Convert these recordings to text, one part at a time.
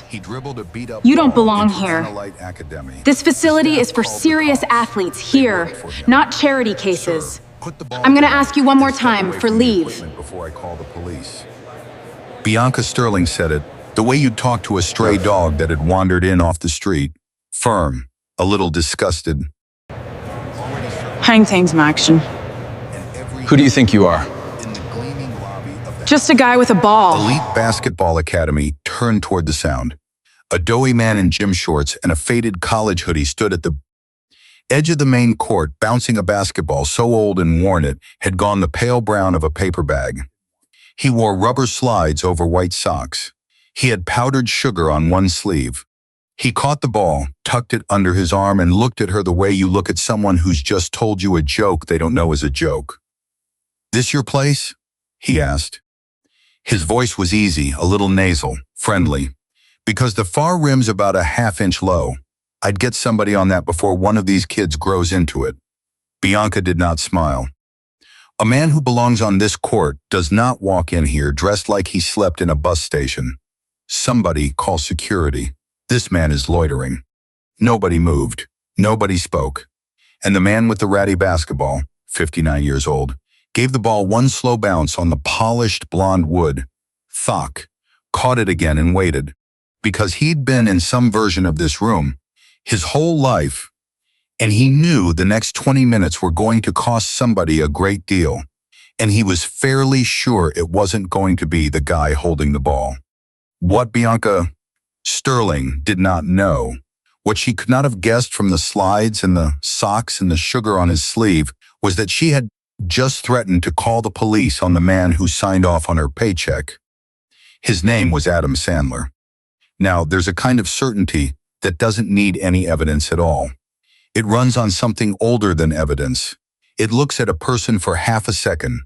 He dribbled a beat-up You don't ball belong into here. Halstead Elite Academy. This facility The is for staff called the serious cops. athletes They here, worked for him. not charity Sir, cases. put the ball I'm gonna down ask you one more and step time away for from the leave. equipment before I call the police. Bianca Sterling said it, the way you'd talk to a stray dog that had wandered in off the street. Firm, a little disgusted. Hang thing some action. Who do you think you are? In the gleaming lobby of the Just a guy with a ball. Elite Basketball Academy turned toward the sound. A doughy man in gym shorts and a faded college hoodie stood at the edge of the main court, bouncing a basketball so old and worn it had gone the pale brown of a paper bag. He wore rubber slides over white socks. He had powdered sugar on one sleeve. He caught the ball, tucked it under his arm, and looked at her the way you look at someone who's just told you a joke they don't know is a joke. "This your place?" he asked. His voice was easy, a little nasal, friendly. "Because the far rim's about a half-inch low. I'd get somebody on that before one of these kids grows into it." Bianca did not smile. "A man who belongs on this court does not walk in here dressed like he slept in a bus station. Somebody call security. This man is loitering." Nobody moved. Nobody spoke. And the man with the ratty basketball, 59 years old, gave the ball one slow bounce on the polished blonde wood. Thock, caught it again and waited. Because he'd been in some version of this room his whole life, and he knew the next 20 minutes were going to cost somebody a great deal, and he was fairly sure it wasn't going to be the guy holding the ball. What Bianca Sterling did not know, what she could not have guessed from the slides and the socks and the sugar on his sleeve, was that she had just threatened to call the police on the man who signed off on her paycheck. His name was Adam Sandler. Now, there's a kind of certainty that doesn't need any evidence at all. It runs on something older than evidence. It looks at a person for half a second,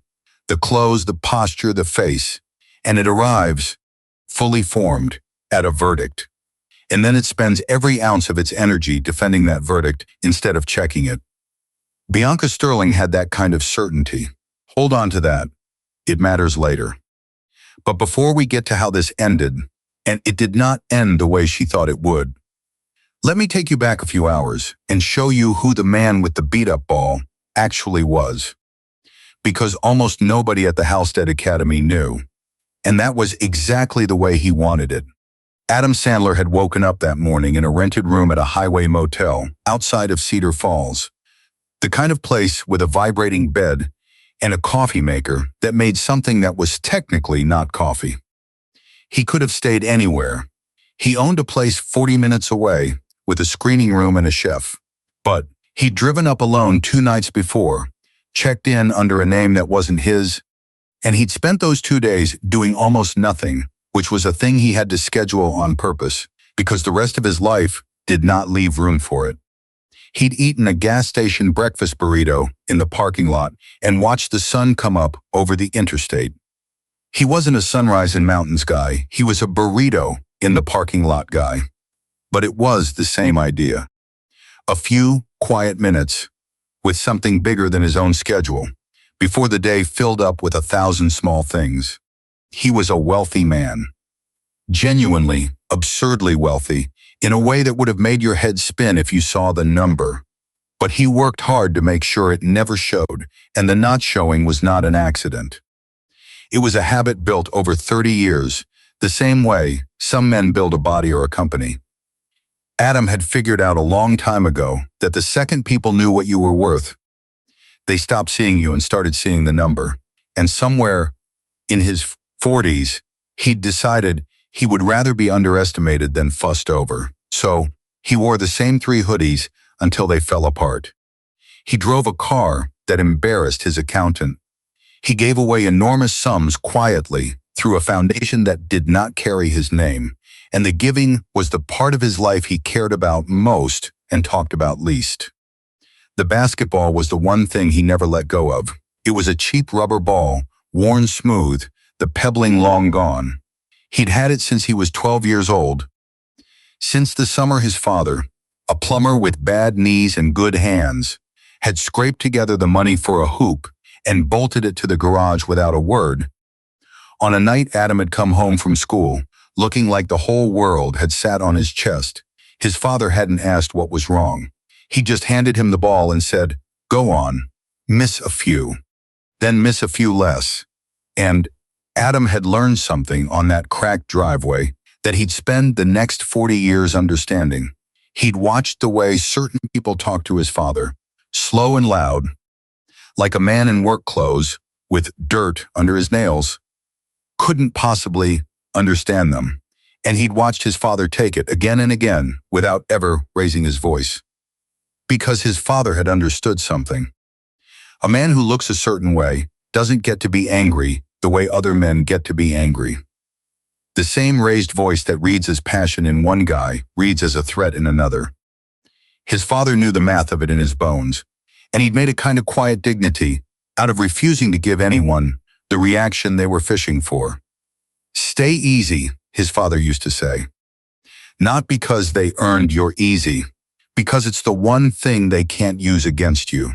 the clothes, the posture, the face, and it arrives, fully formed, at a verdict. And then it spends every ounce of its energy defending that verdict instead of checking it. Bianca Sterling had that kind of certainty. Hold on to that. It matters later. But before we get to how this ended, and it did not end the way she thought it would, let me take you back a few hours and show you who the man with the beat-up ball actually was. Because almost nobody at the Halstead Academy knew. And that was exactly the way he wanted it. Adam Sandler had woken up that morning in a rented room at a highway motel outside of Cedar Falls. The kind of place with a vibrating bed and a coffee maker that made something that was technically not coffee. He could have stayed anywhere. He owned a place 40 minutes away with a screening room and a chef. But he'd driven up alone 2 nights before, checked in under a name that wasn't his, and he'd spent those 2 days doing almost nothing, which was a thing he had to schedule on purpose, because the rest of his life did not leave room for it. He'd eaten a gas station breakfast burrito in the parking lot and watched the sun come up over the interstate. He wasn't a sunrise in mountains guy, he was a burrito in the parking lot guy. But it was the same idea. A few quiet minutes with something bigger than his own schedule, before the day filled up with 1,000 small things. He was a wealthy man. Genuinely, absurdly wealthy, in a way that would have made your head spin if you saw the number. But he worked hard to make sure it never showed, and the not showing was not an accident. It was a habit built over 30 years, the same way some men build a body or a company. Adam had figured out a long time ago that the second people knew what you were worth, they stopped seeing you and started seeing the number. And somewhere in his 40s, he'd decided he would rather be underestimated than fussed over. So he wore the same 3 hoodies until they fell apart. He drove a car that embarrassed his accountant. He gave away enormous sums quietly through a foundation that did not carry his name, and the giving was the part of his life he cared about most and talked about least. The basketball was the one thing he never let go of. It was a cheap rubber ball, worn smooth, the pebbling long gone. He'd had it since he was 12 years old. Since the summer his father, a plumber with bad knees and good hands, had scraped together the money for a hoop and bolted it to the garage without a word. On a night Adam had come home from school, looking like the whole world had sat on his chest. His father hadn't asked what was wrong. He just handed him the ball and said, "Go on, miss a few, then miss a few less." And Adam had learned something on that cracked driveway that he'd spend the next 40 years understanding. He'd watched the way certain people talked to his father, slow and loud, like a man in work clothes with dirt under his nails, couldn't possibly understand them. And he'd watched his father take it again and again without ever raising his voice. Because his father had understood something. A man who looks a certain way doesn't get to be angry the way other men get to be angry. The same raised voice that reads as passion in one guy reads as a threat in another. His father knew the math of it in his bones, and he'd made a kind of quiet dignity out of refusing to give anyone the reaction they were fishing for. "Stay easy," his father used to say. Not because they earned your easy, because it's the one thing they can't use against you.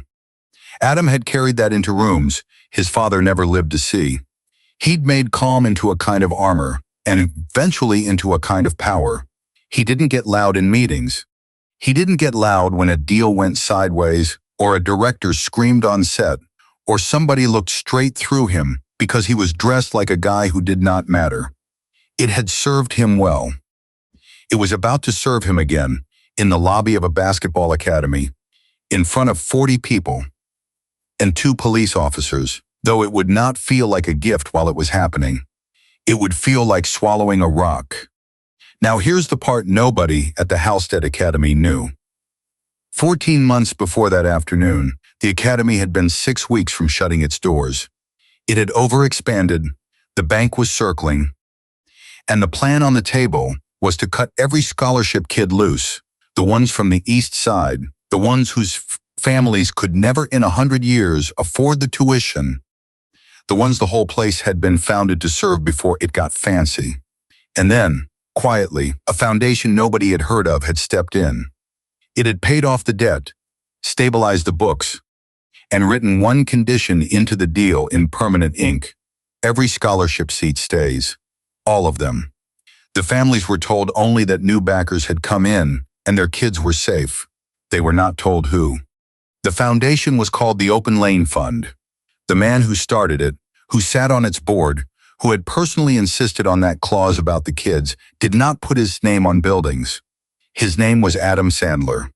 Adam had carried that into rooms his father never lived to see. He'd made calm into a kind of armor, and eventually into a kind of power. He didn't get loud in meetings. He didn't get loud when a deal went sideways, or a director screamed on set, or somebody looked straight through him because he was dressed like a guy who did not matter. It had served him well. It was about to serve him again, in the lobby of a basketball academy, in front of 40 people and 2 police officers, though it would not feel like a gift while it was happening. It would feel like swallowing a rock. Now here's the part nobody at the Halstead Academy knew. 14 months before that afternoon, the academy had been 6 weeks from shutting its doors. It had overexpanded, the bank was circling, and the plan on the table was to cut every scholarship kid loose, the ones from the East Side, the ones whose families could never in 100 years afford the tuition, the ones the whole place had been founded to serve before it got fancy. And then, quietly, a foundation nobody had heard of had stepped in. It had paid off the debt, stabilized the books, and written one condition into the deal in permanent ink. Every scholarship seat stays. All of them. The families were told only that new backers had come in and their kids were safe. They were not told who. The foundation was called the Open Lane Fund. The man who started it, who sat on its board, who had personally insisted on that clause about the kids, did not put his name on buildings. His name was Adam Sandler.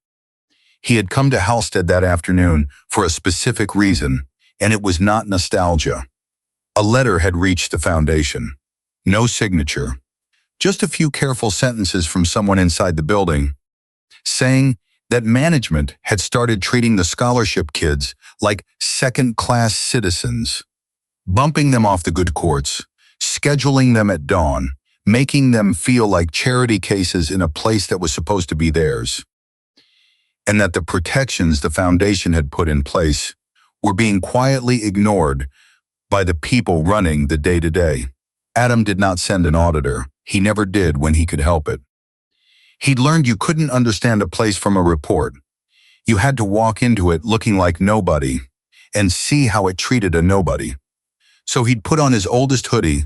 He had come to Halstead that afternoon for a specific reason, and it was not nostalgia. A letter had reached the foundation. No signature. Just a few careful sentences from someone inside the building, saying that management had started treating the scholarship kids like second-class citizens, bumping them off the good courts, scheduling them at dawn, making them feel like charity cases in a place that was supposed to be theirs, and that the protections the foundation had put in place were being quietly ignored by the people running the day-to-day. Adam did not send an auditor. He never did when he could help it. He'd learned you couldn't understand a place from a report. You had to walk into it looking like nobody and see how it treated a nobody. So he'd put on his oldest hoodie,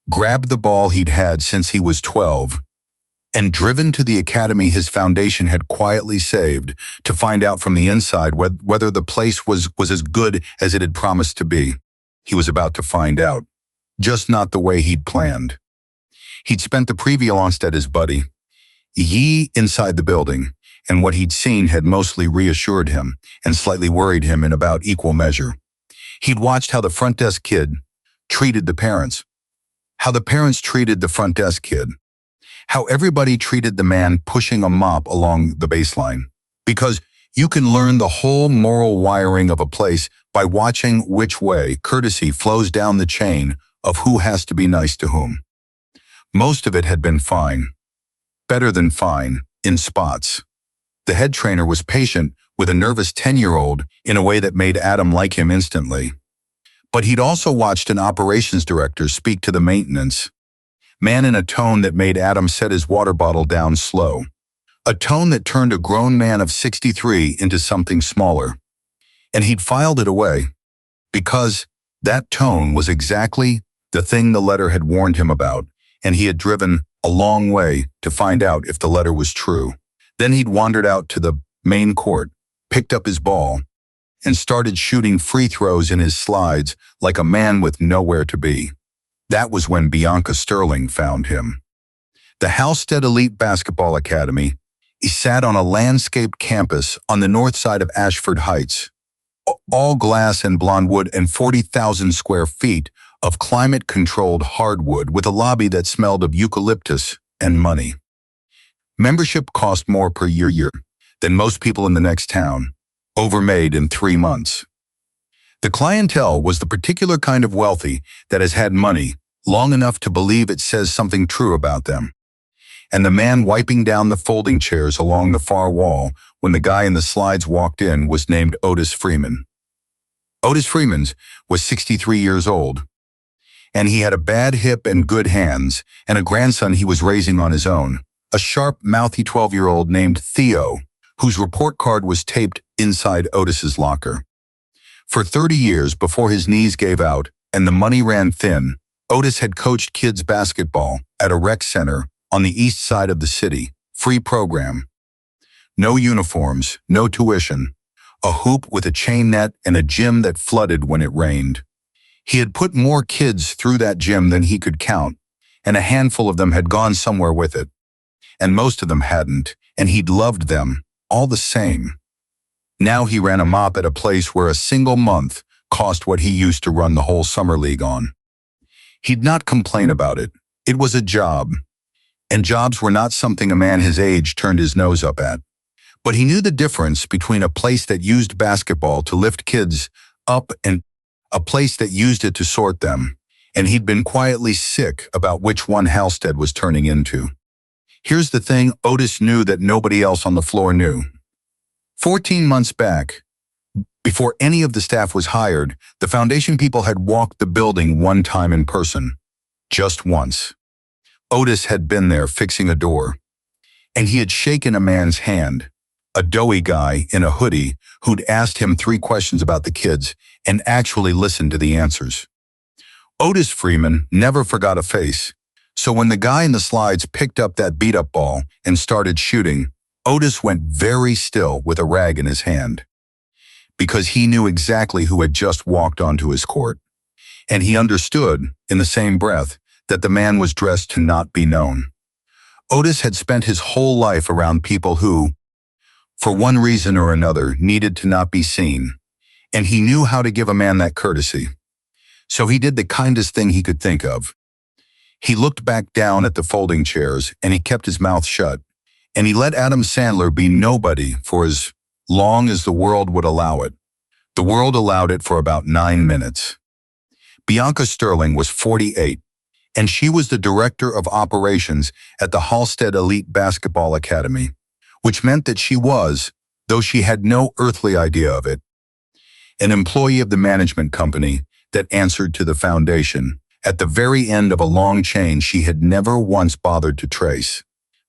grabbed the ball he'd had since he was 12, and driven to the academy his foundation had quietly saved to find out from the inside whether the place was as good as it had promised to be. He was about to find out, just not the way he'd planned. He'd spent the previous at his buddy, inside the building, and what he'd seen had mostly reassured him and slightly worried him in about equal measure. He'd watched how the front desk kid treated the parents, how the parents treated the front desk kid, how everybody treated the man pushing a mop along the baseline. Because you can learn the whole moral wiring of a place by watching which way courtesy flows down the chain of who has to be nice to whom. Most of it had been fine. Better than fine, in spots. The head trainer was patient with a nervous 10-year-old in a way that made Adam like him instantly. But he'd also watched an operations director speak to the maintenance man in a tone that made Adam set his water bottle down slow. A tone that turned a grown man of 63 into something smaller. And he'd filed it away, because that tone was exactly the thing the letter had warned him about, and he had driven a long way to find out if the letter was true. Then he'd wandered out to the main court, picked up his ball, and started shooting free throws in his slides like a man with nowhere to be. That was when Bianca Sterling found him. The Halstead Elite Basketball Academy sat on a landscaped campus on the north side of Ashford Heights, all glass and blonde wood and 40,000 square feet of climate-controlled hardwood with a lobby that smelled of eucalyptus and money. Membership cost more per year than most people in the next town, overmade in 3 months. The clientele was the particular kind of wealthy that has had money long enough to believe it says something true about them. And the man wiping down the folding chairs along the far wall when the guy in the slides walked in was named Otis Freeman. Otis Freeman was 63 years old, and he had a bad hip and good hands, and a grandson he was raising on his own, a sharp, mouthy 12-year-old named Theo, whose report card was taped inside Otis's locker. For 30 years before his knees gave out and the money ran thin, Otis had coached kids basketball at a rec center on the east side of the city, free program. No uniforms, no tuition, a hoop with a chain net and a gym that flooded when it rained. He had put more kids through that gym than he could count, and a handful of them had gone somewhere with it. And most of them hadn't, and he'd loved them, all the same. Now he ran a mop at a place where a single month cost what he used to run the whole summer league on. He'd not complain about it. It was a job, and jobs were not something a man his age turned his nose up at. But he knew the difference between a place that used basketball to lift kids up and a place that used it to sort them, and he'd been quietly sick about which one Halstead was turning into. Here's the thing Otis knew that nobody else on the floor knew. 14 months back, before any of the staff was hired, the foundation people had walked the building one time in person. Just once. Otis had been there fixing a door, and he had shaken a man's hand, a doughy guy in a hoodie who'd asked him 3 questions about the kids and actually listened to the answers. Otis Freeman never forgot a face, so when the guy in the slides picked up that beat-up ball and started shooting, Otis went very still with a rag in his hand, because he knew exactly who had just walked onto his court, and he understood, in the same breath, that the man was dressed to not be known. Otis had spent his whole life around people who, for one reason or another, needed to not be seen, and he knew how to give a man that courtesy. So he did the kindest thing he could think of. He looked back down at the folding chairs, and he kept his mouth shut, and he let Adam Sandler be nobody for as long as the world would allow it. The world allowed it for about 9 minutes. Bianca Sterling was 48, and she was the director of operations at the Halstead Elite Basketball Academy, which meant that she was, though she had no earthly idea of it, an employee of the management company that answered to the foundation, at the very end of a long chain she had never once bothered to trace.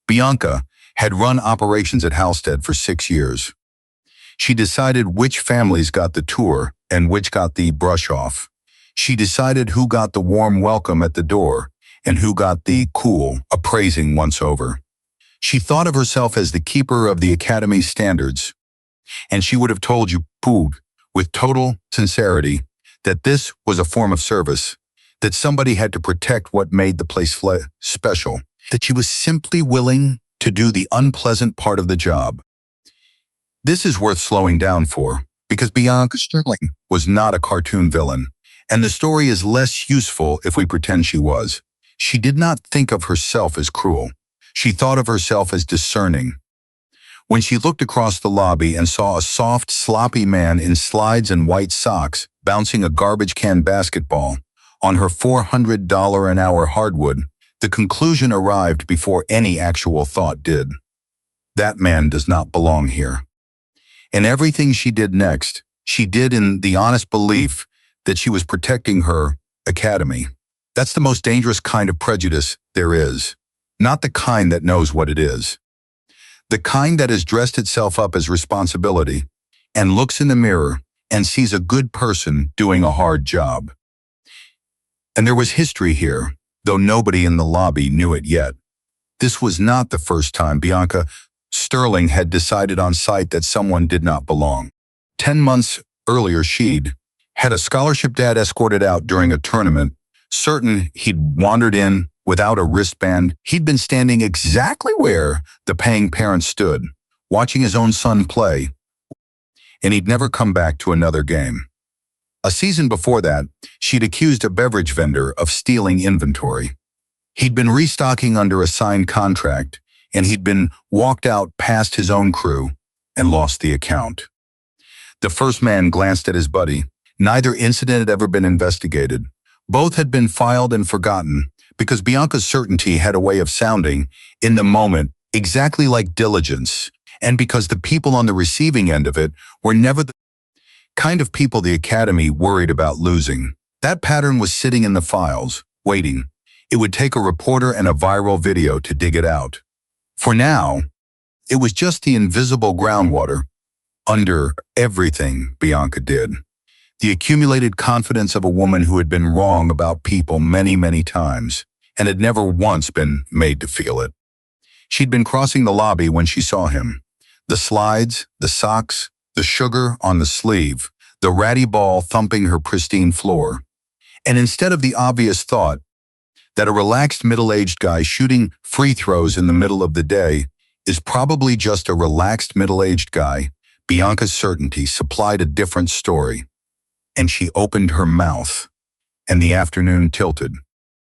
Bianca had run operations at Halstead for 6 years. She decided which families got the tour and which got the brush off. She decided who got the warm welcome at the door and who got the cool appraising once over. She thought of herself as the keeper of the Academy's standards, and she would have told you, with total sincerity, that this was a form of service, that somebody had to protect what made the place special, that she was simply willing to do the unpleasant part of the job. This is worth slowing down for, because Bianca Sterling was not a cartoon villain, and the story is less useful if we pretend she was. She did not think of herself as cruel. She thought of herself as discerning. When she looked across the lobby and saw a soft, sloppy man in slides and white socks bouncing a garbage can basketball on her $400 an hour hardwood, the conclusion arrived before any actual thought did. That man does not belong here. And everything she did next, she did in the honest belief that she was protecting her academy. That's the most dangerous kind of prejudice there is, not the kind that knows what it is. The kind that has dressed itself up as responsibility and looks in the mirror and sees a good person doing a hard job. And there was history here, though nobody in the lobby knew it yet. This was not the first time Bianca Sterling had decided on sight that someone did not belong. 10 months earlier, she'd had a scholarship dad escorted out during a tournament, certain he'd wandered in without a wristband. He'd been standing exactly where the paying parent stood, watching his own son play, and he'd never come back to another game. A season before that, she'd accused a beverage vendor of stealing inventory. He'd been restocking under a signed contract, and he'd been walked out past his own crew and lost the account. The first man glanced at his buddy. Neither incident had ever been investigated. Both had been filed and forgotten because Bianca's certainty had a way of sounding, in the moment, exactly like diligence, and because the people on the receiving end of it were never the kind of people the Academy worried about losing. That pattern was sitting in the files, waiting. It would take a reporter and a viral video to dig it out. For now, it was just the invisible groundwater under everything Bianca did. The accumulated confidence of a woman who had been wrong about people many, many times and had never once been made to feel it. She'd been crossing the lobby when she saw him. The slides, the socks, the sugar on the sleeve, the ratty ball thumping her pristine floor. And instead of the obvious thought that a relaxed middle-aged guy shooting free throws in the middle of the day is probably just a relaxed middle-aged guy, Bianca's certainty supplied a different story. And she opened her mouth, and the afternoon tilted.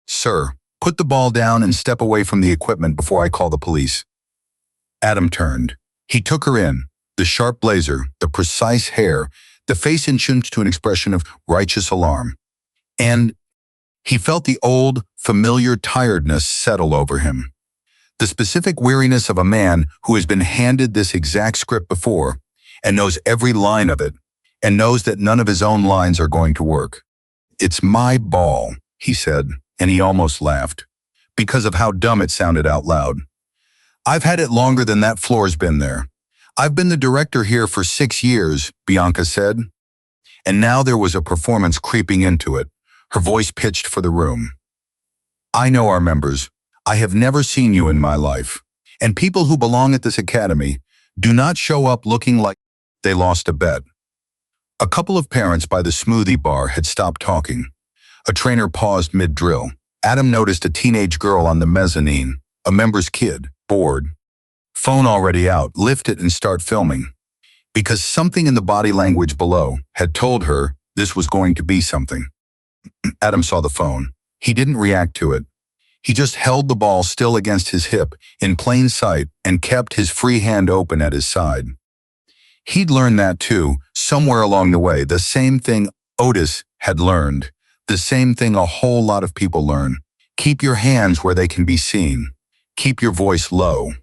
"Sir, put the ball down and step away from the equipment before I call the police." Adam turned. He took her in, the sharp blazer, the precise hair, the face inching to an expression of righteous alarm. And he felt the old, familiar tiredness settle over him. The specific weariness of a man who has been handed this exact script before and knows every line of it, and knows that none of his own lines are going to work. "It's my ball," he said, and he almost laughed, because of how dumb it sounded out loud. "I've had it longer than that floor's been there. I've been the director here for 6 years, Bianca said. And now there was a performance creeping into it, her voice pitched for the room. "I know our members. I have never seen you in my life. And people who belong at this academy do not show up looking like they lost a bet." A couple of parents by the smoothie bar had stopped talking. A trainer paused mid-drill. Adam noticed a teenage girl on the mezzanine, a member's kid, bored. Phone already out, lift it and start filming. Because something in the body language below had told her this was going to be something. Adam saw the phone. He didn't react to it. He just held the ball still against his hip, in plain sight, and kept his free hand open at his side. He'd learned that too, somewhere along the way, the same thing Otis had learned, the same thing a whole lot of people learn. Keep your hands where they can be seen. Keep your voice low.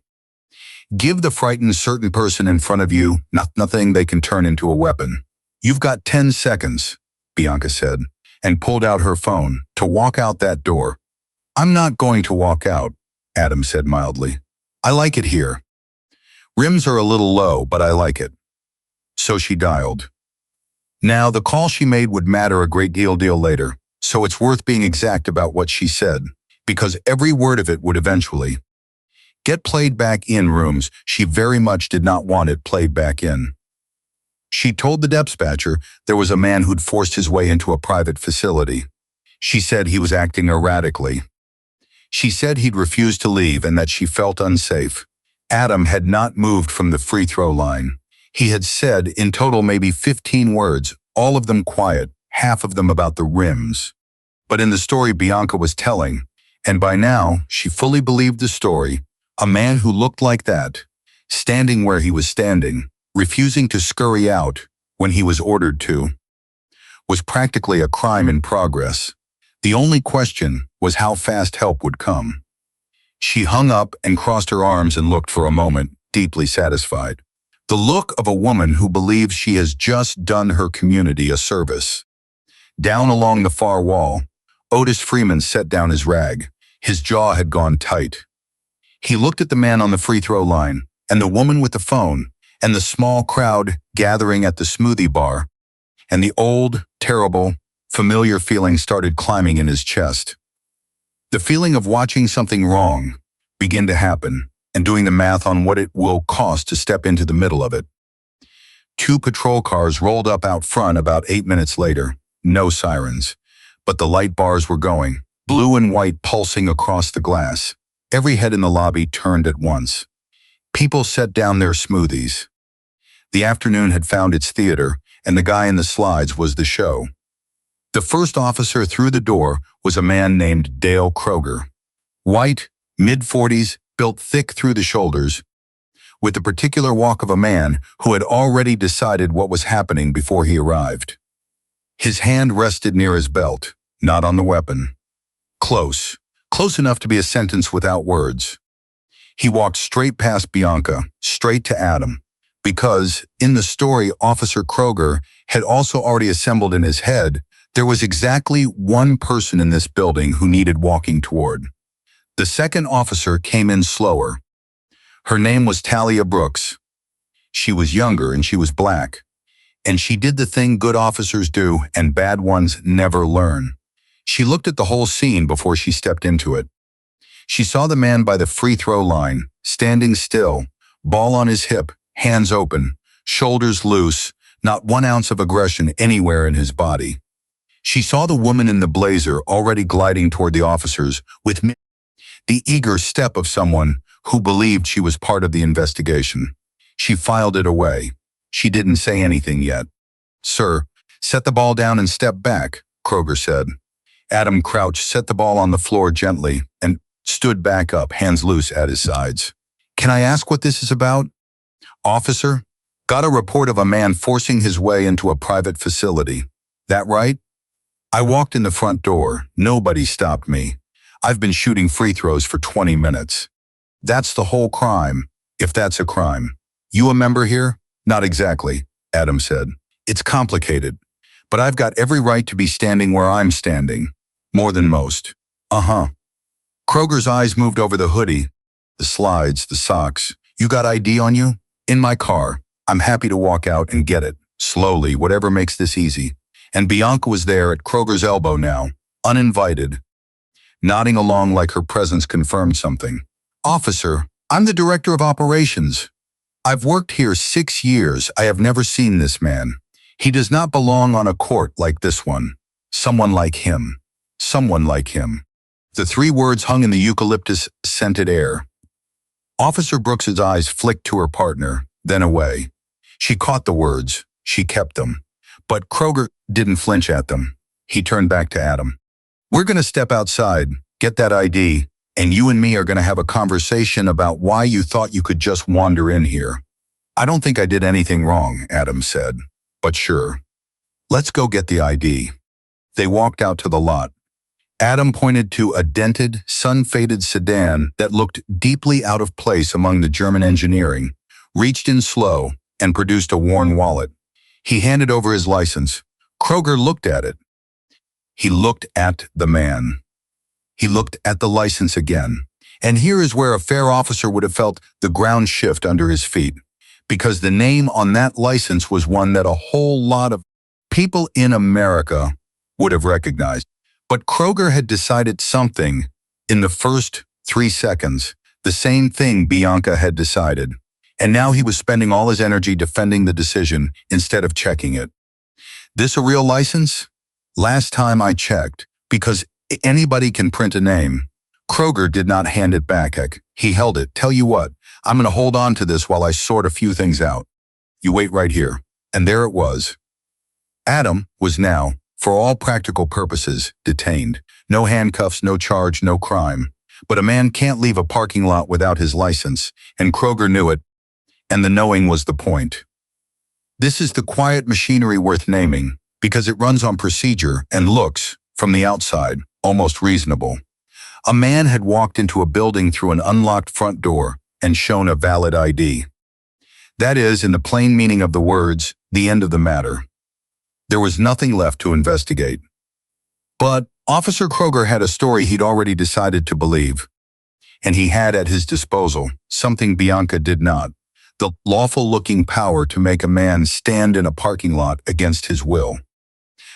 Give the frightened certain person in front of you nothing they can turn into a weapon. "You've got 10 seconds, Bianca said, and pulled out her phone to walk out that door. "I'm not going to walk out," Adam said mildly. "I like it here. Rims are a little low, but I like it." So she dialed. Now, the call she made would matter a great deal later, so it's worth being exact about what she said, because every word of it would eventually get played back in rooms she very much did not want it played back in. She told the dispatcher there was a man who'd forced his way into a private facility. She said he was acting erratically. She said he'd refused to leave and that she felt unsafe. Adam had not moved from the free throw line. He had said in total maybe 15 words, all of them quiet, half of them about the rims. But in the story Bianca was telling, and by now she fully believed the story, a man who looked like that, standing where he was standing, refusing to scurry out when he was ordered to, was practically a crime in progress. The only question was how fast help would come. She hung up and crossed her arms and looked for a moment, deeply satisfied. The look of a woman who believes she has just done her community a service. Down along the far wall, Otis Freeman set down his rag. His jaw had gone tight. He looked at the man on the free throw line, and the woman with the phone, and the small crowd gathering at the smoothie bar, and the old, terrible, familiar feeling started climbing in his chest. The feeling of watching something wrong begin to happen and doing the math on what it will cost to step into the middle of it. 2 patrol cars rolled up out front about 8 minutes later. No sirens, but the light bars were going, blue and white pulsing across the glass. Every head in the lobby turned at once. People set down their smoothies. The afternoon had found its theater, and the guy in the slides was the show. The first officer through the door was a man named Dale Kroger. White, mid-40s, built thick through the shoulders, with the particular walk of a man who had already decided what was happening before he arrived. His hand rested near his belt, not on the weapon. Close enough to be a sentence without words. He walked straight past Bianca, straight to Adam, because, in the story Officer Kroger had also already assembled in his head, there was exactly one person in this building who needed walking toward. The second officer came in slower. Her name was Talia Brooks. She was younger and she was black. And she did the thing good officers do and bad ones never learn. She looked at the whole scene before she stepped into it. She saw the man by the free throw line, standing still, ball on his hip, hands open, shoulders loose, not 1 ounce of aggression anywhere in his body. She saw the woman in the blazer already gliding toward the officers with the eager step of someone who believed she was part of the investigation. She filed it away. She didn't say anything yet. "Sir, set the ball down and step back," Kroger said. Adam crouched, set the ball on the floor gently, and stood back up, hands loose at his sides. "Can I ask what this is about?" "Officer, got a report of a man forcing his way into a private facility. That right?" "I walked in the front door. Nobody stopped me. I've been shooting free throws for 20 minutes. That's the whole crime, if that's a crime. You a member here?" "Not exactly," Adam said. "It's complicated, but I've got every right to be standing where I'm standing. More than most." "Uh-huh." Kroger's eyes moved over the hoodie, the slides, the socks. "You got ID on you?" "In my car. I'm happy to walk out and get it. Slowly, whatever makes this easy." And Bianca was there at Kroger's elbow now, uninvited, nodding along like her presence confirmed something. "Officer, I'm the director of operations. I've worked here 6 years. I have never seen this man. He does not belong on a court like this one. Someone like him. Someone like him." The 3 words hung in the eucalyptus-scented air. Officer Brooks's eyes flicked to her partner, then away. She caught the words. She kept them. But Kroger didn't flinch at them. He turned back to Adam. "We're going to step outside, get that ID, and you and me are going to have a conversation about why you thought you could just wander in here." "I don't think I did anything wrong," Adam said. "But sure. Let's go get the ID." They walked out to the lot. Adam pointed to a dented, sun-faded sedan that looked deeply out of place among the German engineering, reached in slow, and produced a worn wallet. He handed over his license. Kroger looked at it. He looked at the man. He looked at the license again. And here is where a fair officer would have felt the ground shift under his feet, because the name on that license was one that a whole lot of people in America would have recognized. But Kroger had decided something in the first 3 seconds, the same thing Bianca had decided. And now he was spending all his energy defending the decision instead of checking it. "This a real license?" "Last time I checked, because anybody can print a name." Kroger did not hand it back, Heck. He held it. "Tell you what, I'm going to hold on to this while I sort a few things out. You wait right here." And there it was. Adam was now, for all practical purposes, detained. No handcuffs, no charge, no crime. But a man can't leave a parking lot without his license, and Kroger knew it, and the knowing was the point. This is the quiet machinery worth naming, because it runs on procedure and looks, from the outside, almost reasonable. A man had walked into a building through an unlocked front door and shown a valid ID. That is, in the plain meaning of the words, the end of the matter. There was nothing left to investigate. But Officer Kroger had a story he'd already decided to believe. And he had at his disposal something Bianca did not, the lawful-looking power to make a man stand in a parking lot against his will.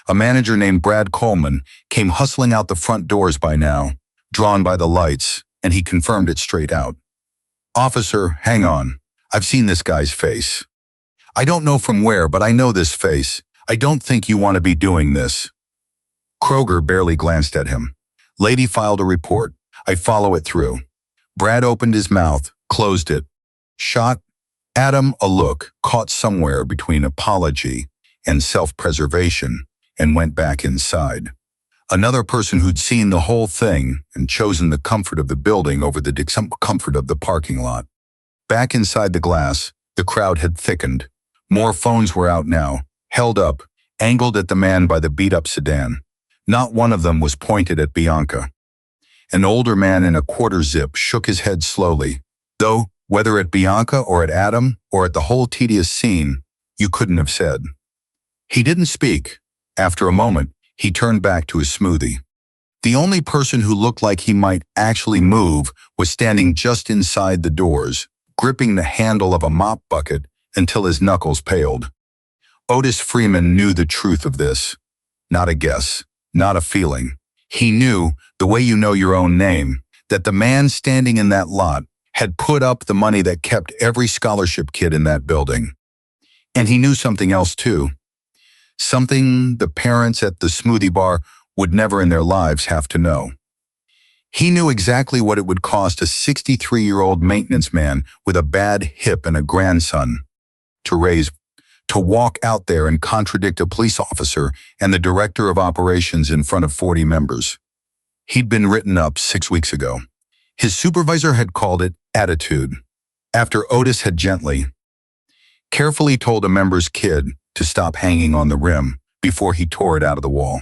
A manager named Brad Coleman came hustling out the front doors by now, drawn by the lights, and he confirmed it straight out. "Officer, hang on. I've seen this guy's face. I don't know from where, but I know this face. I don't think you want to be doing this." Kroger barely glanced at him. "Lady filed a report. I follow it through." Brad opened his mouth, closed it. Shot Adam a look caught somewhere between apology and self-preservation and went back inside. Another person who'd seen the whole thing and chosen the comfort of the building over the discomfort of the parking lot. Back inside the glass, the crowd had thickened. More phones were out now, held up, angled at the man by the beat-up sedan. Not one of them was pointed at Bianca. An older man in a quarter zip shook his head slowly, though whether at Bianca or at Adam or at the whole tedious scene, you couldn't have said. He didn't speak. After a moment, he turned back to his smoothie. The only person who looked like he might actually move was standing just inside the doors, gripping the handle of a mop bucket until his knuckles paled. Otis Freeman knew the truth of this. Not a guess, not a feeling. He knew, the way you know your own name, that the man standing in that lot had put up the money that kept every scholarship kid in that building. And he knew something else too. Something the parents at the smoothie bar would never in their lives have to know. He knew exactly what it would cost a 63-year-old maintenance man with a bad hip and a grandson to walk out there and contradict a police officer and the director of operations in front of 40 members. He'd been written up 6 weeks ago. His supervisor had called it attitude, after Otis had carefully told a member's kid to stop hanging on the rim before he tore it out of the wall.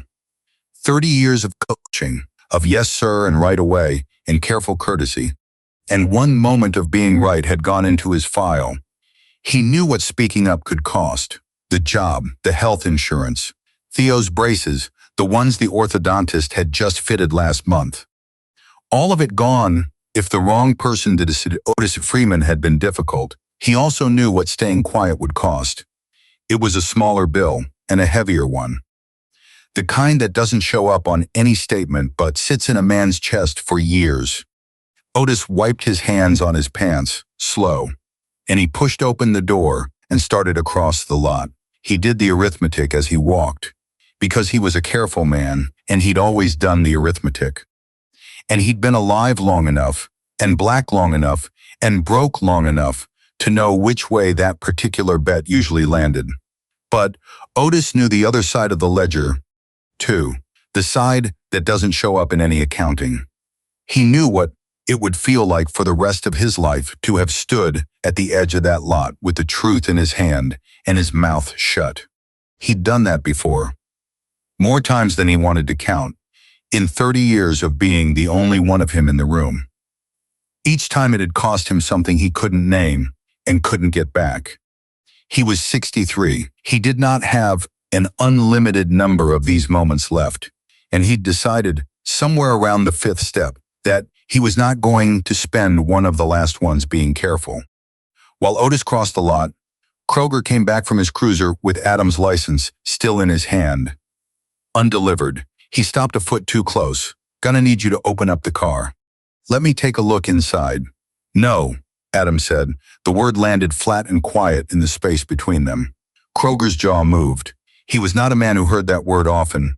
30 years of coaching, of yes sir and right away, and careful courtesy, and one moment of being right had gone into his file. He knew what speaking up could cost: the job, the health insurance, Theo's braces, the ones the orthodontist had just fitted last month. All of it gone if the wrong person to decide Otis Freeman had been difficult. He also knew what staying quiet would cost. It was a smaller bill and a heavier one. The kind that doesn't show up on any statement but sits in a man's chest for years. Otis wiped his hands on his pants, slow, and he pushed open the door and started across the lot. He did the arithmetic as he walked, because he was a careful man and he'd always done the arithmetic. And he'd been alive long enough, and black long enough, and broke long enough to know which way that particular bet usually landed. But Otis knew the other side of the ledger, too, the side that doesn't show up in any accounting. He knew what it would feel like for the rest of his life to have stood at the edge of that lot with the truth in his hand and his mouth shut. He'd done that before, more times than he wanted to count, in 30 years of being the only one of him in the room. Each time it had cost him something he couldn't name and couldn't get back. He was 63. He did not have an unlimited number of these moments left, and he'd decided somewhere around the 5th step that he was not going to spend one of the last ones being careful. While Otis crossed the lot, Kroger came back from his cruiser with Adam's license still in his hand. Undelivered. He stopped a foot too close. "Gonna need you to open up the car." "Let me take a look inside." "No," Adam said. The word landed flat and quiet in the space between them. Kroger's jaw moved. He was not a man who heard that word often,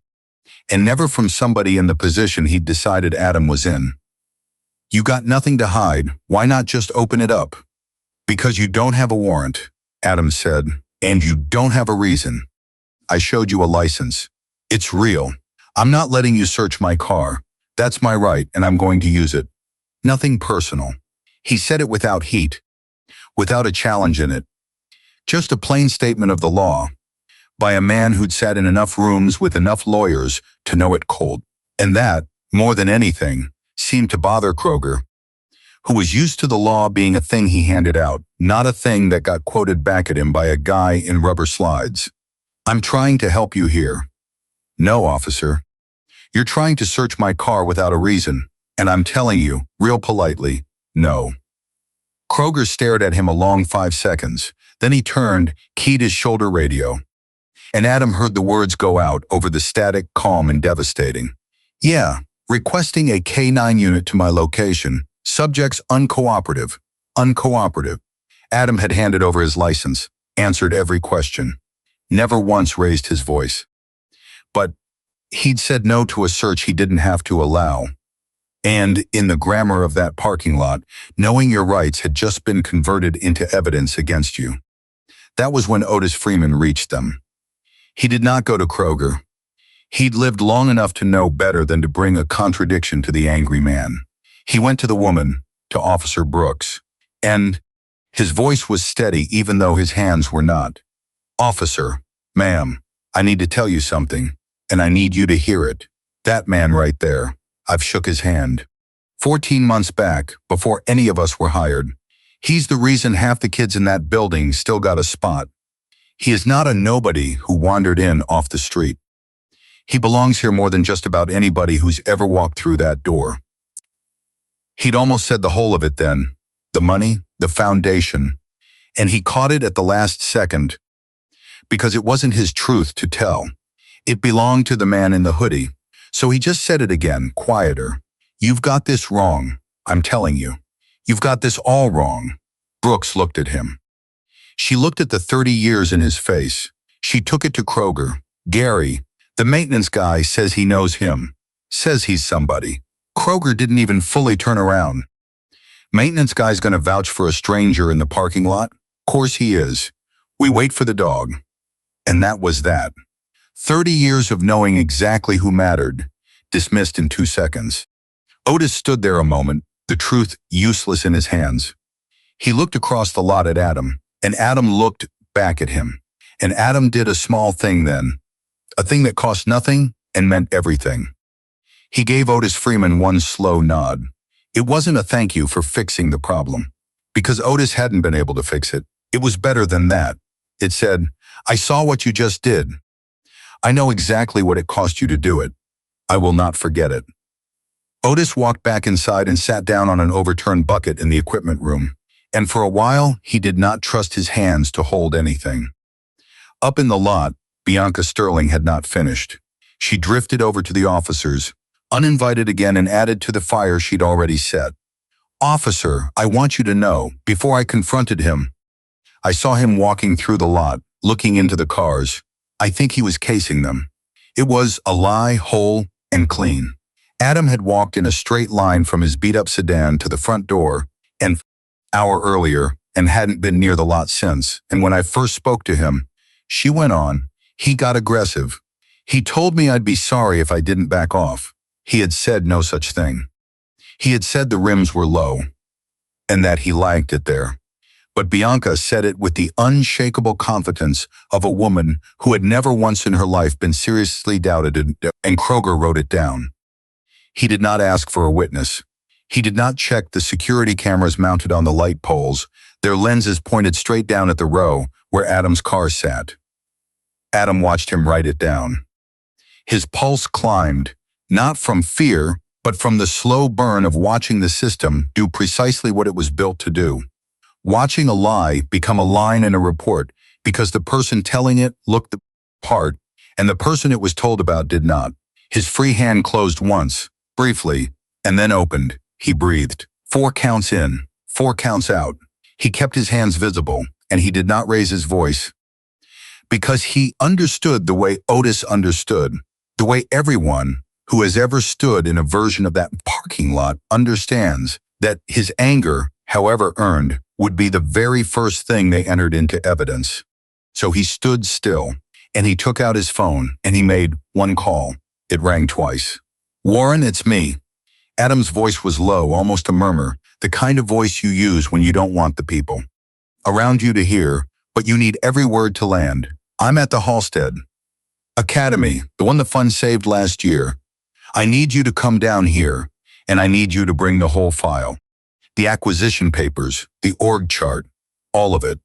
and never from somebody in the position he'd decided Adam was in. "You got nothing to hide. Why not just open it up?" "Because you don't have a warrant," Adam said, "and you don't have a reason. I showed you a license. It's real. I'm not letting you search my car. That's my right, and I'm going to use it. Nothing personal." He said it without heat, without a challenge in it. Just a plain statement of the law, by a man who'd sat in enough rooms with enough lawyers to know it cold. And that, more than anything, seemed to bother Kroger, who was used to the law being a thing he handed out, not a thing that got quoted back at him by a guy in rubber slides. "I'm trying to help you here." "No, officer. You're trying to search my car without a reason, and I'm telling you, real politely, no." Kroger stared at him a long 5 seconds. Then he turned, keyed his shoulder radio, and Adam heard the words go out over the static, calm and devastating. "Yeah, Requesting a K-9 unit to my location. Subjects uncooperative. Uncooperative. Adam had handed over his license, answered every question. Never once raised his voice. But he'd said no to a search he didn't have to allow. And in the grammar of that parking lot, knowing your rights had just been converted into evidence against you. That was when Otis Freeman reached them. He did not go to Kroger. He'd lived long enough to know better than to bring a contradiction to the angry man. He went to the woman, to Officer Brooks, and his voice was steady even though his hands were not. Officer, ma'am, I need to tell you something, and I need you to hear it. That man right there, I've shook his hand. 14 months back, before any of us were hired. He's the reason half the kids in that building still got a spot. He is not a nobody who wandered in off the street. He belongs here more than just about anybody who's ever walked through that door. He'd almost said the whole of it then. The money, the foundation. And he caught it at the last second. Because it wasn't his truth to tell. It belonged to the man in the hoodie. So he just said it again, quieter. You've got this wrong, I'm telling you. You've got this all wrong. Brooks looked at him. She looked at the 30 years in his face. She took it to Kroger. Gary, the maintenance guy, says he knows him. Says he's somebody. Kroger didn't even fully turn around. Maintenance guy's gonna vouch for a stranger in the parking lot? Course he is. We wait for the dog. And that was that. 30 years of knowing exactly who mattered, dismissed in 2 seconds. Otis stood there a moment, the truth useless in his hands. He looked across the lot at Adam, and Adam looked back at him. And Adam did a small thing then. A thing that cost nothing and meant everything. He gave Otis Freeman one slow nod. It wasn't a thank you for fixing the problem. Because Otis hadn't been able to fix it. It was better than that. It said, I saw what you just did. I know exactly what it cost you to do it. I will not forget it. Otis walked back inside and sat down on an overturned bucket in the equipment room. And for a while, he did not trust his hands to hold anything. Up in the lot, Bianca Sterling had not finished. She drifted over to the officers, uninvited again, and added to the fire she'd already set. Officer, I want you to know, before I confronted him, I saw him walking through the lot, looking into the cars. I think he was casing them. It was a lie, whole and clean. Adam had walked in a straight line from his beat-up sedan to the front door an hour earlier and hadn't been near the lot since. And when I first spoke to him, she went on, he got aggressive. He told me I'd be sorry if I didn't back off. He had said no such thing. He had said the rims were low and that he liked it there. But Bianca said it with the unshakable confidence of a woman who had never once in her life been seriously doubted, and Kroger wrote it down. He did not ask for a witness. He did not check the security cameras mounted on the light poles, their lenses pointed straight down at the row where Adam's car sat. Adam watched him write it down. His pulse climbed, not from fear, but from the slow burn of watching the system do precisely what it was built to do. Watching a lie become a line in a report because the person telling it looked the part and the person it was told about did not. His free hand closed once, briefly, and then opened. He breathed. 4 counts in, 4 counts out. He kept his hands visible, and he did not raise his voice. Because he understood the way Otis understood, the way everyone who has ever stood in a version of that parking lot understands that his anger, however earned, would be the very first thing they entered into evidence. So he stood still, and he took out his phone, and he made one call. It rang twice. Warren, it's me. Adam's voice was low, almost a murmur, the kind of voice you use when you don't want the people around you to hear, but you need every word to land. I'm at the Halstead Academy, the one the fund saved last year. I need you to come down here, and I need you to bring the whole file. The acquisition papers, the org chart, all of it.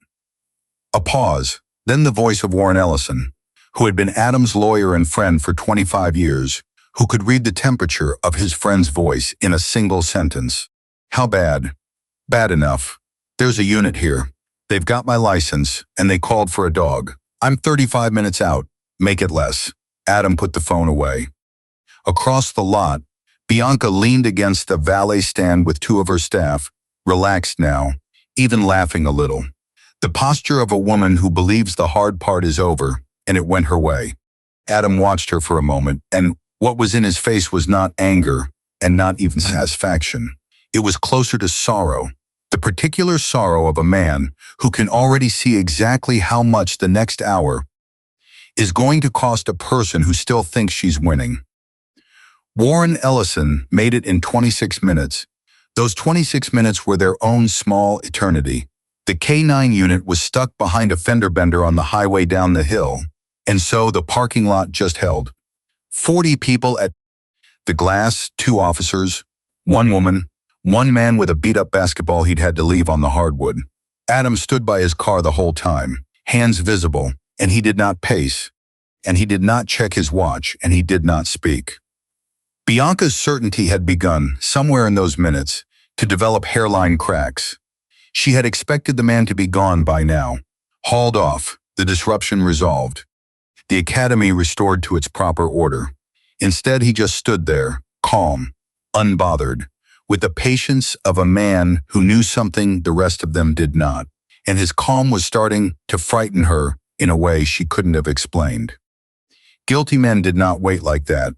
A pause, then the voice of Warren Ellison, who had been Adam's lawyer and friend for 25 years, who could read the temperature of his friend's voice in a single sentence. How bad? Bad enough. There's a unit here. They've got my license, and they called for a dog. I'm 35 minutes out. Make it less. Adam put the phone away. Across the lot, Bianca leaned against the valet stand with two of her staff, relaxed now, even laughing a little. The posture of a woman who believes the hard part is over, and it went her way. Adam watched her for a moment, and what was in his face was not anger, and not even satisfaction. It was closer to sorrow, the particular sorrow of a man who can already see exactly how much the next hour is going to cost a person who still thinks she's winning. Warren Ellison made it in 26 minutes. Those 26 minutes were their own small eternity. The K9 unit was stuck behind a fender bender on the highway down the hill, and so the parking lot just held. 40 people at the glass, 2 officers, 1 woman, 1 man with a beat-up basketball he'd had to leave on the hardwood. Adam stood by his car the whole time, hands visible, and he did not pace, and he did not check his watch, and he did not speak. Bianca's certainty had begun, somewhere in those minutes, to develop hairline cracks. She had expected the man to be gone by now, hauled off, the disruption resolved, the academy restored to its proper order. Instead, he just stood there, calm, unbothered, with the patience of a man who knew something the rest of them did not, and his calm was starting to frighten her in a way she couldn't have explained. Guilty men did not wait like that.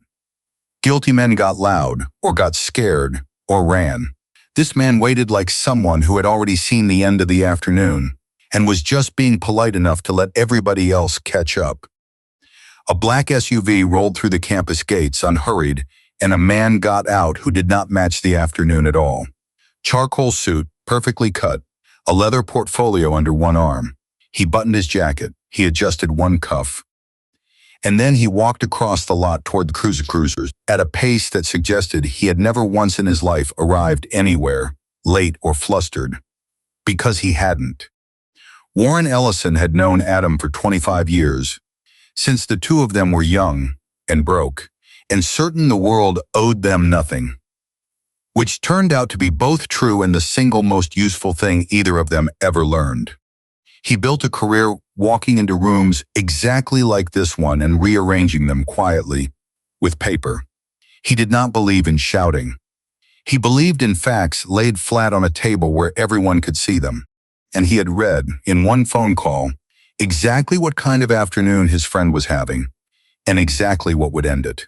Guilty men got loud, or got scared, or ran. This man waited like someone who had already seen the end of the afternoon, and was just being polite enough to let everybody else catch up. A black SUV rolled through the campus gates unhurried, and a man got out who did not match the afternoon at all. Charcoal suit, perfectly cut, a leather portfolio under one arm. He buttoned his jacket, he adjusted one cuff. And then he walked across the lot toward the cruisers at a pace that suggested he had never once in his life arrived anywhere, late or flustered. Because he hadn't. Warren Ellison had known Adam for 25 years, since the two of them were young and broke, and certain the world owed them nothing. Which turned out to be both true and the single most useful thing either of them ever learned. He built a career walking into rooms exactly like this one and rearranging them quietly, with paper. He did not believe in shouting. He believed in facts laid flat on a table where everyone could see them. And he had read, in one phone call, exactly what kind of afternoon his friend was having, and exactly what would end it.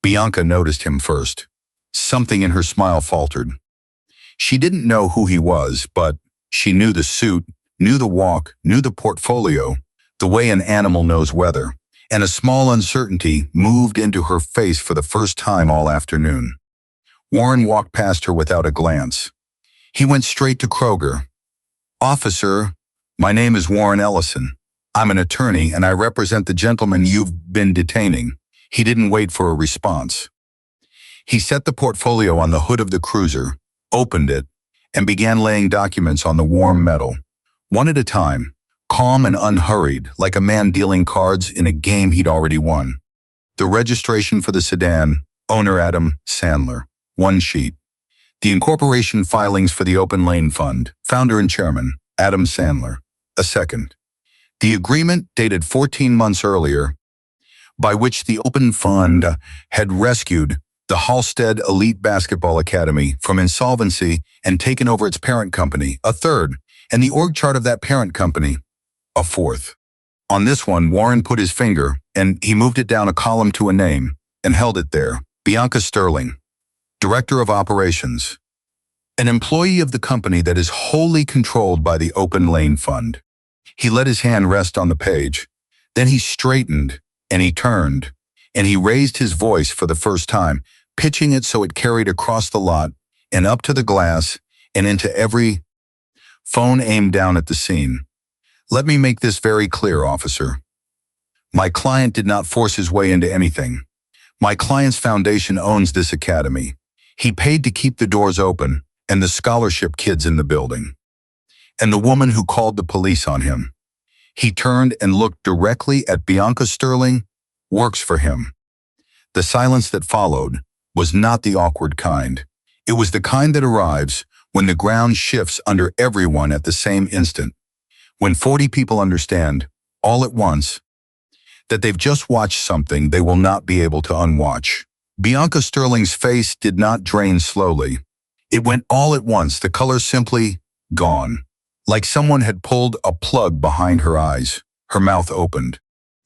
Bianca noticed him first. Something in her smile faltered. She didn't know who he was, but she knew the suit, knew the walk, knew the portfolio, the way an animal knows weather, and a small uncertainty moved into her face for the first time all afternoon. Warren walked past her without a glance. He went straight to Kroger. "Officer, my name is Warren Ellison. I'm an attorney and I represent the gentleman you've been detaining." He didn't wait for a response. He set the portfolio on the hood of the cruiser, opened it, and began laying documents on the warm metal. One at a time, calm and unhurried, like a man dealing cards in a game he'd already won. The registration for the sedan, owner Adam Sandler, 1 sheet. The incorporation filings for the Open Lane Fund, founder and chairman, Adam Sandler, a second. The agreement, dated 14 months earlier, by which the Open Fund had rescued the Halstead Elite Basketball Academy from insolvency and taken over its parent company, a third, and the org chart of that parent company, a fourth. On this one, Warren put his finger, and he moved it down a column to a name, and held it there. Bianca Sterling, Director of Operations, an employee of the company that is wholly controlled by the Open Lane Fund. He let his hand rest on the page. Then he straightened, and he turned, and he raised his voice for the first time, pitching it so it carried across the lot and up to the glass and into every phone aimed down at the scene. "Let me make this very clear, officer. My client did not force his way into anything. My client's foundation owns this academy. He paid to keep the doors open and the scholarship kids in the building. And the woman who called the police on him," he turned and looked directly at Bianca Sterling, "works for him." The silence that followed was not the awkward kind. It was the kind that arrives when the ground shifts under everyone at the same instant. When 40 people understand, all at once, that they've just watched something they will not be able to unwatch. Bianca Sterling's face did not drain slowly. It went all at once, the color simply gone. Like someone had pulled a plug behind her eyes. Her mouth opened.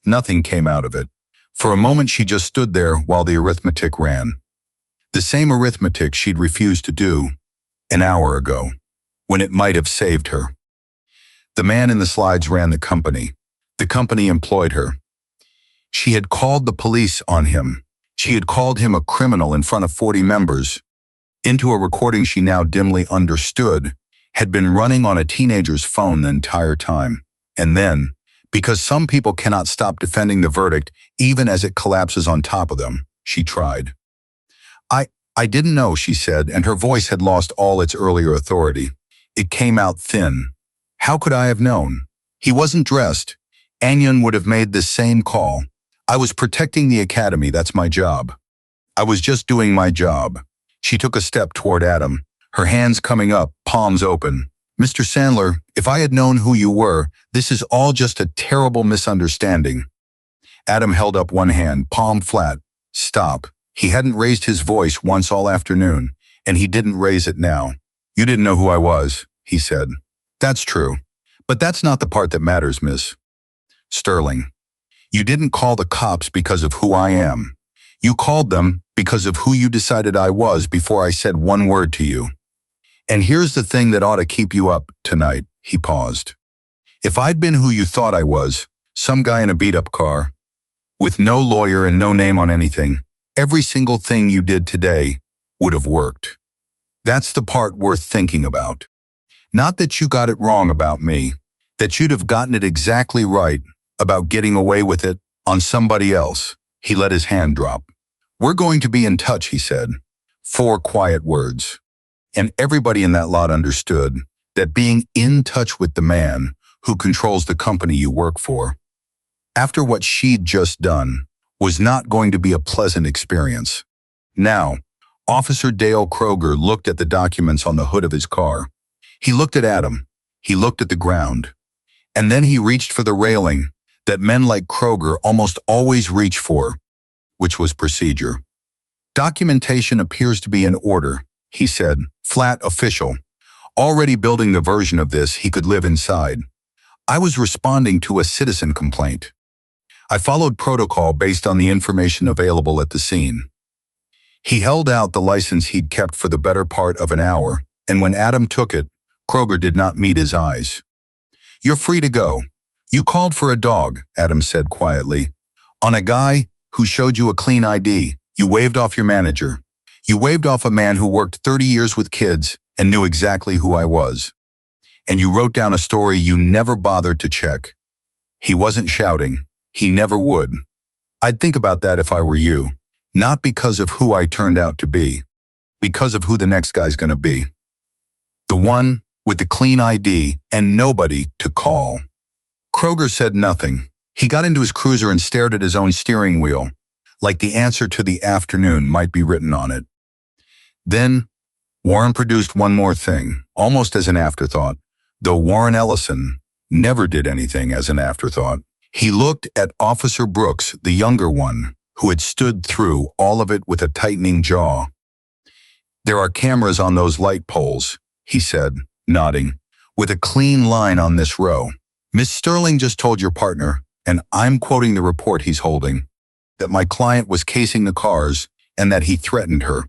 Nothing came out of it. For a moment she just stood there while the arithmetic ran. The same arithmetic she'd refused to do an hour ago, when it might have saved her. The man in the slides ran the company. The company employed her. She had called the police on him. She had called him a criminal in front of 40 members. Into a recording she now dimly understood had been running on a teenager's phone the entire time. And then, because some people cannot stop defending the verdict even as it collapses on top of them, she tried. I didn't know, she said, and her voice had lost all its earlier authority. It came out thin. How could I have known? He wasn't dressed. Anyon would have made this same call. I was protecting the academy, that's my job. I was just doing my job. She took a step toward Adam, her hands coming up, palms open. Mr. Sandler, if I had known who you were, this is all just a terrible misunderstanding. Adam held up one hand, palm flat. Stop. He hadn't raised his voice once all afternoon, and he didn't raise it now. You didn't know who I was, he said. That's true. But that's not the part that matters, Miss Sterling. You didn't call the cops because of who I am. You called them because of who you decided I was before I said one word to you. And here's the thing that ought to keep you up tonight, he paused. If I'd been who you thought I was, some guy in a beat-up car, with no lawyer and no name on anything, every single thing you did today would have worked. That's the part worth thinking about. Not that you got it wrong about me, that you'd have gotten it exactly right about getting away with it on somebody else. He let his hand drop. We're going to be in touch, he said. 4 quiet words. And everybody in that lot understood that being in touch with the man who controls the company you work for, after what she'd just done, was not going to be a pleasant experience. Now, Officer Dale Kroger looked at the documents on the hood of his car. He looked at Adam. He looked at the ground. And then he reached for the railing that men like Kroger almost always reach for, which was procedure. Documentation appears to be in order, he said, flat official. Already building the version of this he could live inside. I was responding to a citizen complaint. I followed protocol based on the information available at the scene. He held out the license he'd kept for the better part of an hour, and when Adam took it, Kroger did not meet his eyes. You're free to go. You called for a dog, Adam said quietly. On a guy who showed you a clean ID, you waved off your manager. You waved off a man who worked 30 years with kids and knew exactly who I was. And you wrote down a story you never bothered to check. He wasn't shouting. He never would. I'd think about that if I were you. Not because of who I turned out to be. Because of who the next guy's gonna be. The one with the clean ID and nobody to call. Kroger said nothing. He got into his cruiser and stared at his own steering wheel, like the answer to the afternoon might be written on it. Then, Warren produced one more thing, almost as an afterthought, though Warren Ellison never did anything as an afterthought. He looked at Officer Brooks, the younger one, who had stood through all of it with a tightening jaw. There are cameras on those light poles, he said, nodding, with a clean line on this row. Miss Sterling just told your partner, and I'm quoting the report he's holding, that my client was casing the cars and that he threatened her.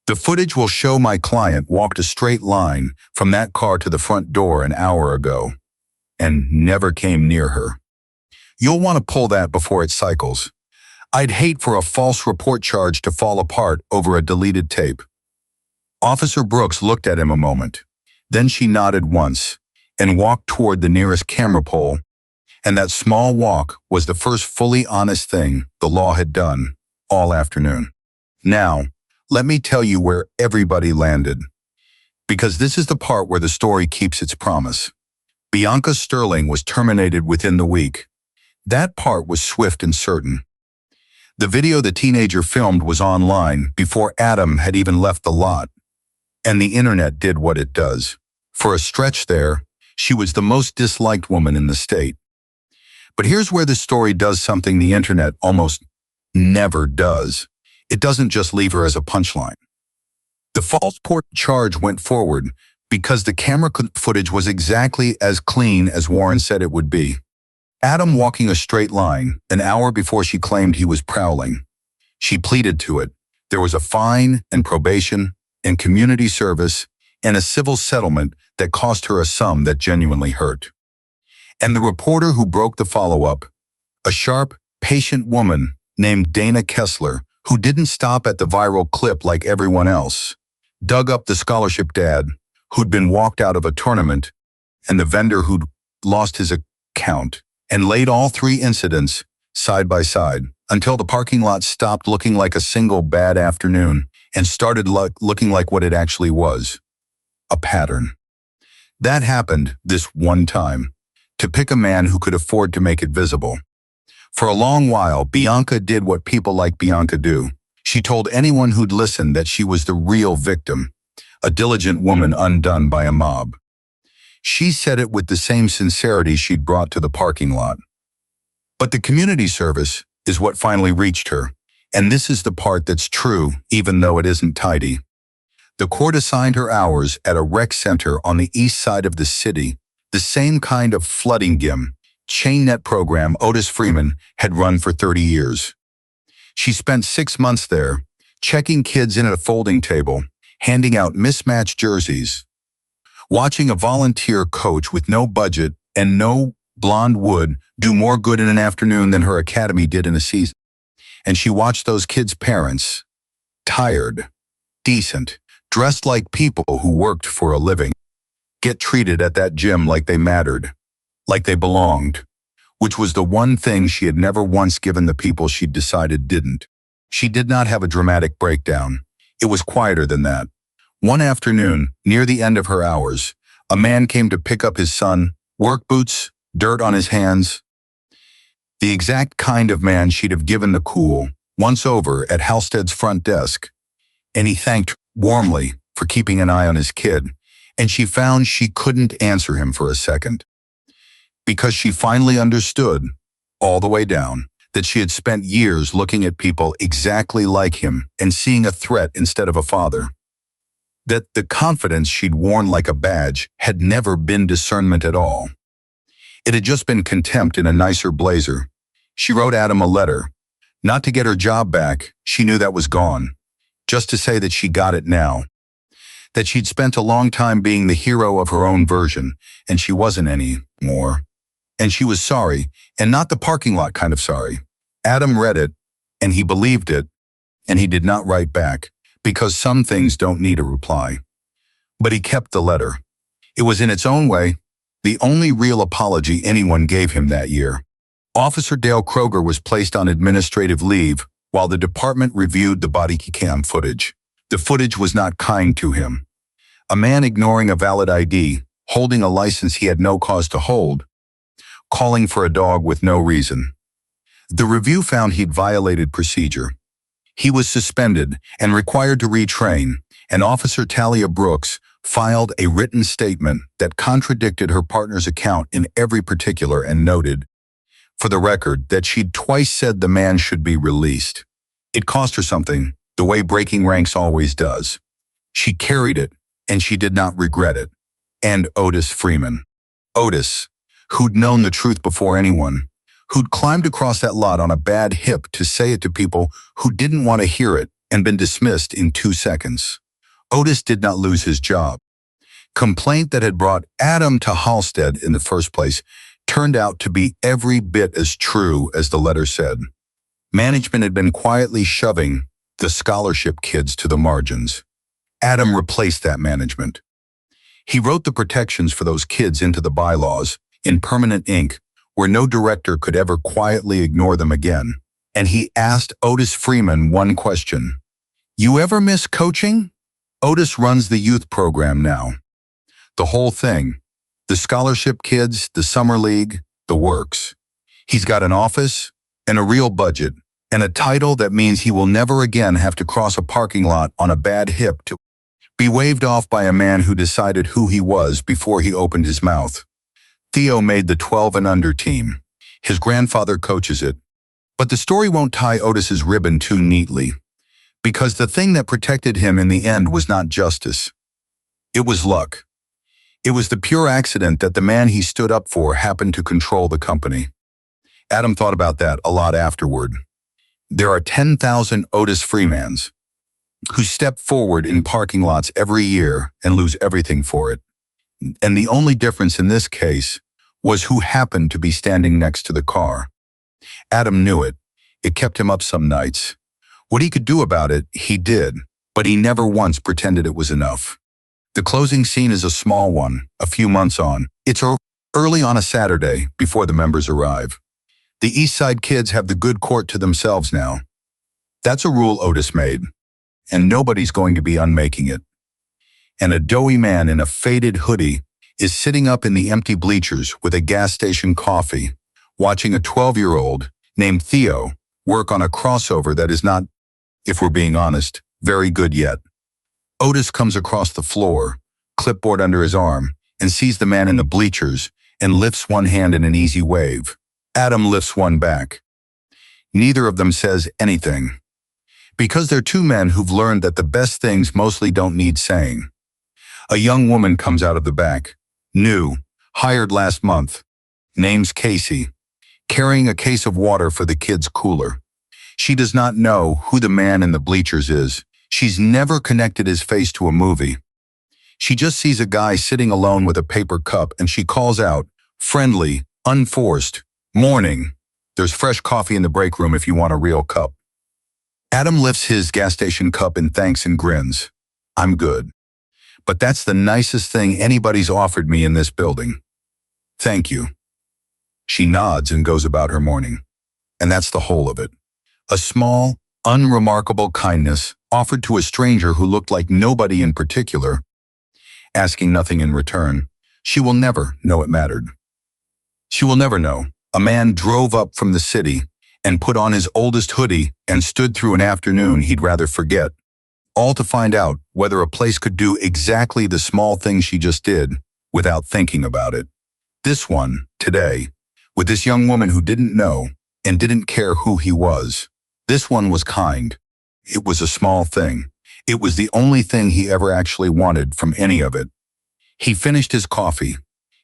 The footage will show my client walked a straight line from that car to the front door an hour ago and never came near her. You'll want to pull that before it cycles. I'd hate for a false report charge to fall apart over a deleted tape. Officer Brooks looked at him a moment. Then she nodded once and walked toward the nearest camera pole, and that small walk was the first fully honest thing the law had done all afternoon. Now, let me tell you where everybody landed, because this is the part where the story keeps its promise. Bianca Sterling was terminated within the week. That part was swift and certain. The video the teenager filmed was online before Adam had even left the lot, and the internet did what it does. For a stretch there, she was the most disliked woman in the state. But here's where the story does something the internet almost never does. It doesn't just leave her as a punchline. The false charge went forward because the camera footage was exactly as clean as Warren said it would be. Adam walking a straight line an hour before she claimed he was prowling. She pleaded to it. There was a fine and probation and community service and a civil settlement that cost her a sum that genuinely hurt. And the reporter who broke the follow-up, a sharp, patient woman named Dana Kessler, who didn't stop at the viral clip like everyone else, dug up the scholarship dad who'd been walked out of a tournament and the vendor who'd lost his account, and laid all three incidents side by side until the parking lot stopped looking like a single bad afternoon and started looking like what it actually was, a pattern. That happened this one time, to pick a man who could afford to make it visible. For a long while, Bianca did what people like Bianca do. She told anyone who'd listen that she was the real victim, a diligent woman undone by a mob. She said it with the same sincerity she'd brought to the parking lot. But the community service is what finally reached her, and this is the part that's true, even though it isn't tidy. The court assigned her hours at a rec center on the east side of the city, the same kind of flooding chain net program Otis Freeman had run for 30 years. She spent 6 months there, checking kids in at a folding table, handing out mismatched jerseys, watching a volunteer coach with no budget and no blonde wood do more good in an afternoon than her academy did in a season. And she watched those kids' parents, tired, decent, dressed like people who worked for a living, get treated at that gym like they mattered, like they belonged, which was the one thing she had never once given the people she'd decided didn't. She did not have a dramatic breakdown. It was quieter than that. One afternoon, near the end of her hours, a man came to pick up his son, work boots, dirt on his hands. The exact kind of man she'd have given the cool once over at Halstead's front desk. And he thanked her warmly for keeping an eye on his kid, and she found she couldn't answer him for a second. Because she finally understood, all the way down, that she had spent years looking at people exactly like him and seeing a threat instead of a father. That the confidence she'd worn like a badge had never been discernment at all. It had just been contempt in a nicer blazer. She wrote Adam a letter, not to get her job back, she knew that was gone, just to say that she got it now. That she'd spent a long time being the hero of her own version, and she wasn't anymore. And she was sorry, and not the parking lot kind of sorry. Adam read it, and he believed it, and he did not write back, because some things don't need a reply. But he kept the letter. It was in its own way the only real apology anyone gave him that year. Officer Dale Kroger was placed on administrative leave while the department reviewed the body cam footage. The footage was not kind to him. A man ignoring a valid ID, holding a license he had no cause to hold, calling for a dog with no reason. The review found he'd violated procedure. He was suspended and required to retrain, and Officer Talia Brooks filed a written statement that contradicted her partner's account in every particular and noted, for the record, that she'd twice said the man should be released. It cost her something, the way breaking ranks always does. She carried it, and she did not regret it. And Otis Freeman. Otis, who'd known the truth before anyone, who'd climbed across that lot on a bad hip to say it to people who didn't want to hear it and been dismissed in 2 seconds. Otis did not lose his job. Complaint that had brought Adam to Halstead in the first place turned out to be every bit as true as the letter said. Management had been quietly shoving the scholarship kids to the margins. Adam replaced that management. He wrote the protections for those kids into the bylaws in permanent ink, where no director could ever quietly ignore them again. And he asked Otis Freeman one question. You ever miss coaching? Otis runs the youth program now. The whole thing. The scholarship kids, the summer league, the works. He's got an office and a real budget and a title that means he will never again have to cross a parking lot on a bad hip to be waved off by a man who decided who he was before he opened his mouth. Theo made the 12 and under team. His grandfather coaches it. But the story won't tie Otis's ribbon too neatly. Because the thing that protected him in the end was not justice. It was luck. It was the pure accident that the man he stood up for happened to control the company. Adam thought about that a lot afterward. There are 10,000 Otis Freemans who step forward in parking lots every year and lose everything for it. And the only difference in this case was who happened to be standing next to the car. Adam knew it. It kept him up some nights. What he could do about it, he did, but he never once pretended it was enough. The closing scene is a small one, a few months on. It's early on a Saturday before the members arrive. The East Side kids have the good court to themselves now. That's a rule Otis made, and nobody's going to be unmaking it. And a doughy man in a faded hoodie is sitting up in the empty bleachers with a gas station coffee, watching a 12-year-old named Theo work on a crossover that is not, if we're being honest, very good yet. Otis comes across the floor, clipboard under his arm, and sees the man in the bleachers and lifts one hand in an easy wave. Adam lifts one back. Neither of them says anything. Because they're two men who've learned that the best things mostly don't need saying. A young woman comes out of the back. New, hired last month. Name's Casey. Carrying a case of water for the kids' cooler. She does not know who the man in the bleachers is. She's never connected his face to a movie. She just sees a guy sitting alone with a paper cup and she calls out, friendly, unforced, morning. There's fresh coffee in the break room if you want a real cup. Adam lifts his gas station cup in thanks and grins. I'm good. But that's the nicest thing anybody's offered me in this building. Thank you. She nods and goes about her morning. And that's the whole of it. A small, unremarkable kindness offered to a stranger who looked like nobody in particular, asking nothing in return. She will never know it mattered. She will never know. A man drove up from the city and put on his oldest hoodie and stood through an afternoon he'd rather forget, all to find out whether a place could do exactly the small thing she just did without thinking about it. This one, today, with this young woman who didn't know and didn't care who he was. This one was kind. It was a small thing. It was the only thing he ever actually wanted from any of it. He finished his coffee.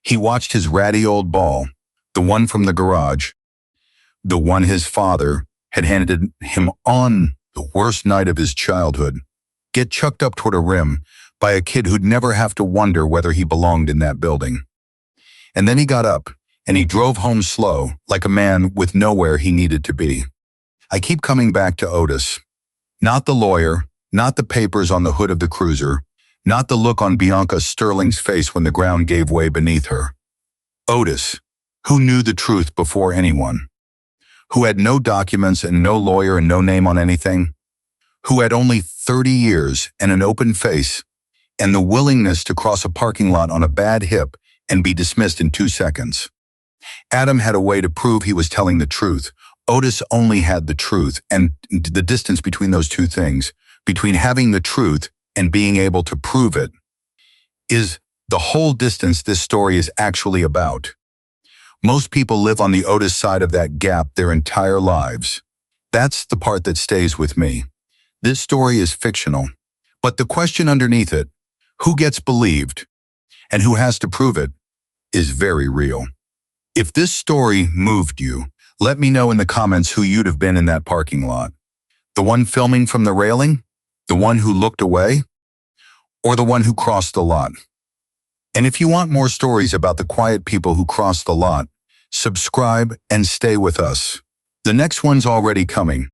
He watched his ratty old ball, the one from the garage, the one his father had handed him on the worst night of his childhood, get chucked up toward a rim by a kid who'd never have to wonder whether he belonged in that building. And then he got up, and he drove home slow, like a man with nowhere he needed to be. I keep coming back to Otis. Not the lawyer, not the papers on the hood of the cruiser, not the look on Bianca Sterling's face when the ground gave way beneath her. Otis, who knew the truth before anyone, who had no documents and no lawyer and no name on anything, who had only 30 years and an open face and the willingness to cross a parking lot on a bad hip and be dismissed in 2 seconds. Adam had a way to prove he was telling the truth. Otis only had the truth, and the distance between those two things, between having the truth and being able to prove it, is the whole distance this story is actually about. Most people live on the Otis side of that gap their entire lives. That's the part that stays with me. This story is fictional, but the question underneath it, who gets believed and who has to prove it, is very real. If this story moved you, let me know in the comments who you'd have been in that parking lot. The one filming from the railing? The one who looked away? Or the one who crossed the lot? And if you want more stories about the quiet people who crossed the lot, subscribe and stay with us. The next one's already coming.